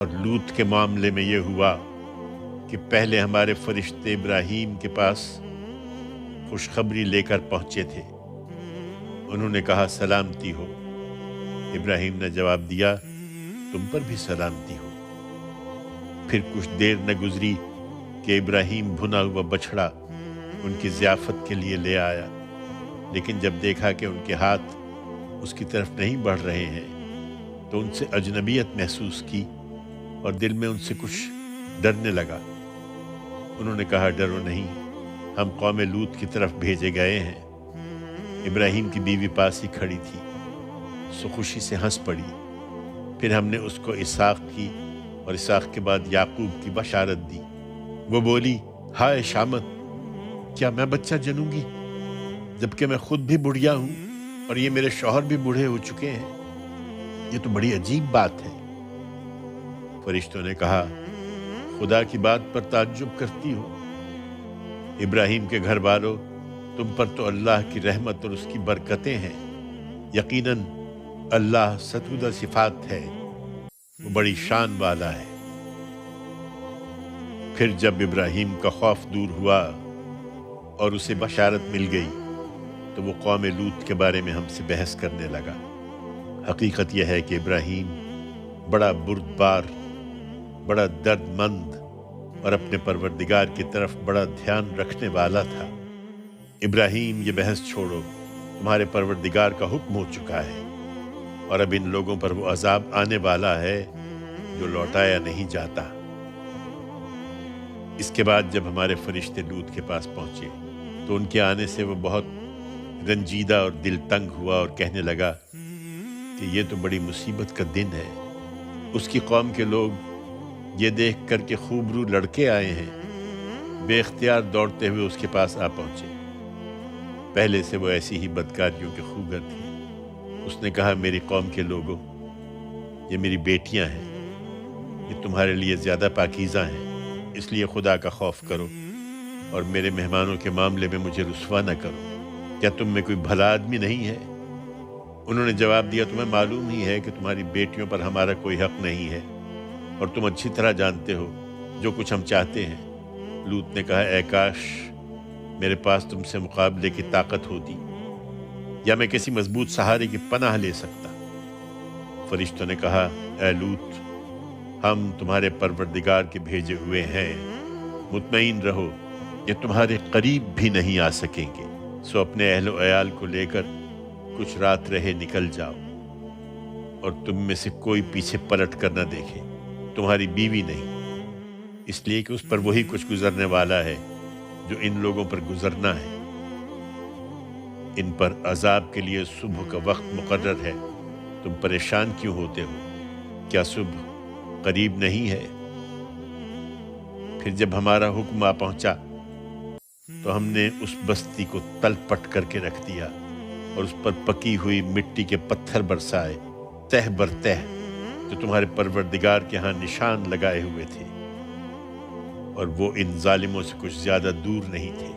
اور لوط کے معاملے میں یہ ہوا کہ پہلے ہمارے فرشتے ابراہیم کے پاس خوشخبری لے کر پہنچے تھے۔ انہوں نے کہا سلامتی ہو۔ ابراہیم نے جواب دیا تم پر بھی سلامتی ہو۔ پھر کچھ دیر نہ گزری کہ ابراہیم بھنا ہوا بچھڑا ان کی ضیافت کے لیے لے آیا، لیکن جب دیکھا کہ ان کے ہاتھ اس کی طرف نہیں بڑھ رہے ہیں تو ان سے اجنبیت محسوس کی اور دل میں ان سے کچھ ڈرنے لگا۔ انہوں نے کہا ڈرو نہیں، ہم قوم لوط کی طرف بھیجے گئے ہیں۔ ابراہیم کی بیوی پاس ہی کھڑی تھی، سو خوشی سے ہنس پڑی۔ پھر ہم نے اس کو اسحاق کی اور اسحاق کے بعد یعقوب کی بشارت دی۔ وہ بولی ہائے شامت، کیا میں بچہ جنوں گی جبکہ میں خود بھی بڑھیا ہوں اور یہ میرے شوہر بھی بوڑھے ہو چکے ہیں؟ یہ تو بڑی عجیب بات ہے۔ فرشتوں نے کہا خدا کی بات پر تعجب کرتی ہو؟ ابراہیم کے گھر والوں، تم پر تو اللہ کی رحمت اور اس کی برکتیں ہیں۔ یقیناً اللہ ستودہ صفات ہے، وہ بڑی شان والا ہے۔ پھر جب ابراہیم کا خوف دور ہوا اور اسے بشارت مل گئی تو وہ قوم لوط کے بارے میں ہم سے بحث کرنے لگا۔ حقیقت یہ ہے کہ ابراہیم بڑا بردبار، بڑا درد مند اور اپنے پروردگار کی طرف بڑا دھیان رکھنے والا تھا۔ ابراہیم یہ بحث چھوڑو، تمہارے پروردگار کا حکم ہو چکا ہے اور اب ان لوگوں پر وہ عذاب آنے والا ہے جو لوٹایا نہیں جاتا۔ اس کے بعد جب ہمارے فرشتے لوط کے پاس پہنچے تو ان کے آنے سے وہ بہت رنجیدہ اور دل تنگ ہوا اور کہنے لگا کہ یہ تو بڑی مصیبت کا دن ہے۔ اس کی قوم کے لوگ یہ دیکھ کر کہ خوبرو لڑکے آئے ہیں، بے اختیار دوڑتے ہوئے اس کے پاس آ پہنچے۔ پہلے سے وہ ایسی ہی بدکاریوں کے خوگر تھی۔ اس نے کہا میری قوم کے لوگوں، یہ میری بیٹیاں ہیں، یہ تمہارے لیے زیادہ پاکیزہ ہیں، اس لیے خدا کا خوف کرو اور میرے مہمانوں کے معاملے میں مجھے رسوا نہ کرو۔ کیا تم میں کوئی بھلا آدمی نہیں ہے؟ انہوں نے جواب دیا تمہیں معلوم ہی ہے کہ تمہاری بیٹیوں پر ہمارا کوئی حق نہیں ہے اور تم اچھی طرح جانتے ہو جو کچھ ہم چاہتے ہیں۔ لوط نے کہا اے کاش میرے پاس تم سے مقابلے کی طاقت ہوتی یا میں کسی مضبوط سہارے کی پناہ لے سکتا۔ فرشتوں نے کہا اے لوط، ہم تمہارے پروردگار کے بھیجے ہوئے ہیں، مطمئن رہو کہ تمہارے قریب بھی نہیں آ سکیں گے، سو اپنے اہل و عیال کو لے کر کچھ رات رہے نکل جاؤ اور تم میں سے کوئی پیچھے پلٹ کر نہ دیکھے، تمہاری بیوی نہیں، اس لیے کہ اس پر وہی کچھ گزرنے والا ہے جو ان لوگوں پر گزرنا ہے۔ ان پر عذاب کے لیے صبح کا وقت مقرر ہے، تم پریشان کیوں ہوتے ہو؟ کیا صبح قریب نہیں ہے؟ پھر جب ہمارا حکم آ پہنچا تو ہم نے اس بستی کو تل پٹ کر کے رکھ دیا اور اس پر پکی ہوئی مٹی کے پتھر برسائے، تہ بر تہ، جو تمہارے پروردگار کے ہاں نشان لگائے ہوئے تھے، اور وہ ان ظالموں سے کچھ زیادہ دور نہیں تھے۔